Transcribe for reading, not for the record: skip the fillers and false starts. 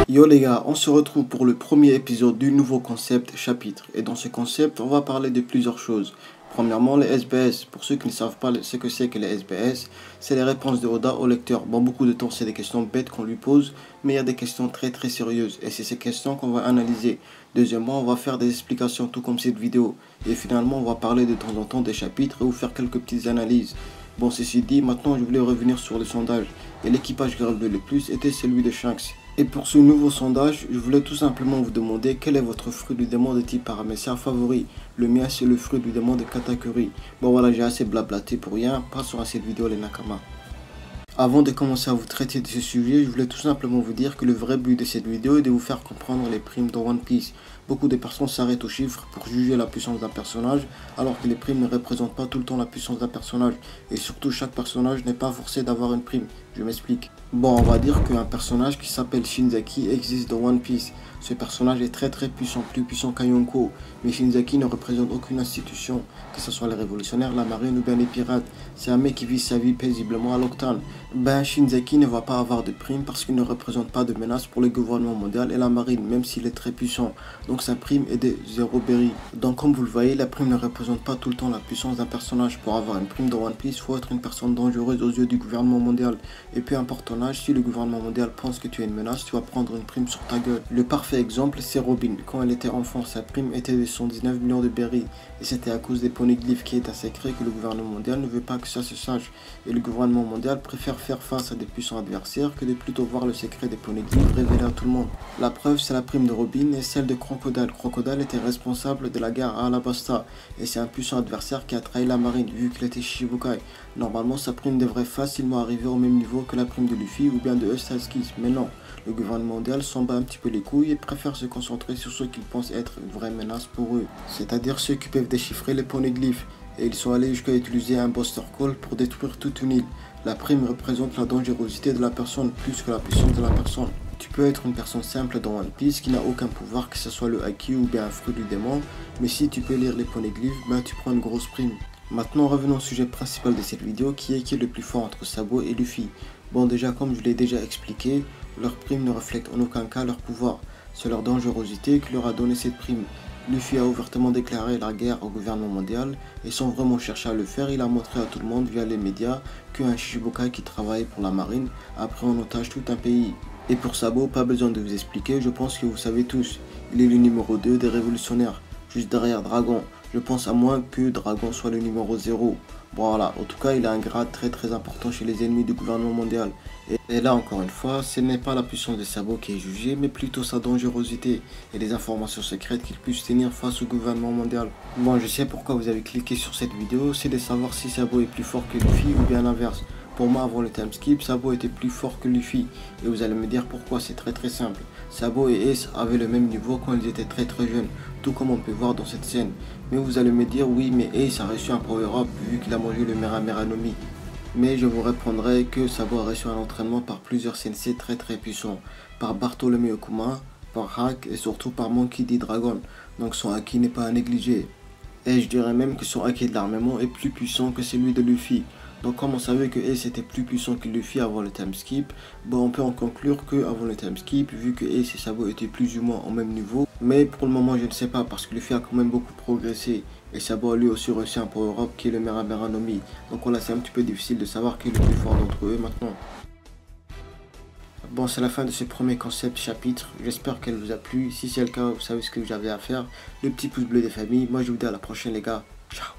Yo les gars, on se retrouve pour le premier épisode du nouveau concept chapitre. Et dans ce concept, on va parler de plusieurs choses. Premièrement, les SBS. Pour ceux qui ne savent pas ce que c'est que les SBS, c'est les réponses de Oda au lecteur. Bon, beaucoup de temps, c'est des questions bêtes qu'on lui pose, mais il y a des questions très très sérieuses. Et c'est ces questions qu'on va analyser. Deuxièmement, on va faire des explications tout comme cette vidéo. Et finalement, on va parler de temps en temps des chapitres ou faire quelques petites analyses. Bon, ceci dit, maintenant je voulais revenir sur le sondage. Et l'équipage qui relevé le plus était celui de Shanks. Et pour ce nouveau sondage, je voulais tout simplement vous demander quel est votre fruit du démon de type paramessien favori. Le mien, c'est le fruit du démon de Katakuri. Bon voilà, j'ai assez blablaté pour rien. Passons à cette vidéo les Nakama. Avant de commencer à vous traiter de ce sujet, je voulais tout simplement vous dire que le vrai but de cette vidéo est de vous faire comprendre les primes dans One Piece. Beaucoup de personnes s'arrêtent aux chiffres pour juger la puissance d'un personnage, alors que les primes ne représentent pas tout le temps la puissance d'un personnage. Et surtout, chaque personnage n'est pas forcé d'avoir une prime. Je m'explique. Bon, on va dire qu'un personnage qui s'appelle Shinzaki existe dans One Piece. Ce personnage est très puissant, plus puissant qu'Yonko. Mais Shinzaki ne représente aucune institution, que ce soit les révolutionnaires, la marine ou bien les pirates. C'est un mec qui vit sa vie paisiblement à l'octane. Ben, Shinzaki ne va pas avoir de prime parce qu'il ne représente pas de menace pour le gouvernement mondial et la marine, même s'il est très puissant. Donc sa prime est de 0 berry. Donc comme vous le voyez, la prime ne représente pas tout le temps la puissance d'un personnage. Pour avoir une prime dans One Piece, il faut être une personne dangereuse aux yeux du gouvernement mondial. Et peu importe ton âge, si le gouvernement mondial pense que tu es une menace, tu vas prendre une prime sur ta gueule. Le parfait exemple, c'est Robin. Quand elle était enfant, sa prime était de 119 millions de berry. Et c'était à cause des poneglyphes qui est un secret que le gouvernement mondial ne veut pas que ça se sache. Et le gouvernement mondial préfère faire face à des puissants adversaires que de plutôt voir le secret des poneglyphes révélé à tout le monde. La preuve, c'est la prime de Robin et celle de Crocodile. Crocodile était responsable de la guerre à Alabasta. Et c'est un puissant adversaire qui a trahi la marine, vu qu'il était Shichibukai. Normalement, sa prime devrait facilement arriver au même niveau que la prime de Luffy ou bien de Eustalskis. Mais non, le gouvernement mondial s'en bat un petit peu les couilles et préfère se concentrer sur ceux qu'ils pensent être une vraie menace pour eux. C'est-à-dire ceux qui peuvent déchiffrer les poneglyphes. Et ils sont allés jusqu'à utiliser un Buster Call pour détruire toute une île. La prime représente la dangerosité de la personne plus que la puissance de la personne. Tu peux être une personne simple dans One Piece qui n'a aucun pouvoir, que ce soit le haki ou bien un fruit du démon, mais si tu peux lire les poneglyphes, ben tu prends une grosse prime. Maintenant revenons au sujet principal de cette vidéo qui est le plus fort entre Sabo et Luffy. Bon déjà comme je l'ai déjà expliqué, leur prime ne reflète en aucun cas leur pouvoir, c'est leur dangerosité qui leur a donné cette prime. Luffy a ouvertement déclaré la guerre au gouvernement mondial et sans vraiment chercher à le faire, il a montré à tout le monde via les médias qu'un Shichibukai qui travaille pour la marine a pris en otage tout un pays. Et pour Sabo, pas besoin de vous expliquer, je pense que vous savez tous, il est le numéro 2 des révolutionnaires, juste derrière Dragon. Je pense à moins que Dragon soit le numéro 0. Voilà, en tout cas il a un grade très important chez les ennemis du gouvernement mondial. Et là encore une fois, ce n'est pas la puissance de Sabo qui est jugée, mais plutôt sa dangerosité et les informations secrètes qu'il puisse tenir face au gouvernement mondial. Bon, je sais pourquoi vous avez cliqué sur cette vidéo, c'est de savoir si Sabo est plus fort que Luffy ou bien l'inverse. Pour moi, avant le time skip, Sabo était plus fort que Luffy. Et vous allez me dire pourquoi, c'est très simple. Sabo et Ace avaient le même niveau quand ils étaient très jeunes, tout comme on peut voir dans cette scène. Mais vous allez me dire, oui, mais Ace a reçu un power-up vu qu'il a mangé le Mera no Mi. Mais je vous répondrai que Sabo a reçu un entraînement par plusieurs sensei très puissants. Par Bartholomew Kuma, par Hack et surtout par Monkey D. Dragon. Donc son haki n'est pas à négliger. Et je dirais même que son haki de l'armement est plus puissant que celui de Luffy. Donc comme on savait que Ace était plus puissant que Luffy avant le time skip, bon on peut en conclure que avant le time skip, vu que Ace et Sabo étaient plus ou moins au même niveau, mais pour le moment je ne sais pas parce que Luffy a quand même beaucoup progressé et Sabo a lui aussi reçu un power-up qui est le Mera no Mi. Donc voilà, c'est un petit peu difficile de savoir qui est le plus fort d'entre eux maintenant. Bon, c'est la fin de ce premier concept chapitre, j'espère qu'elle vous a plu. Si c'est le cas, vous savez ce que vous avez à faire, le petit pouce bleu des familles. Moi je vous dis à la prochaine les gars, ciao.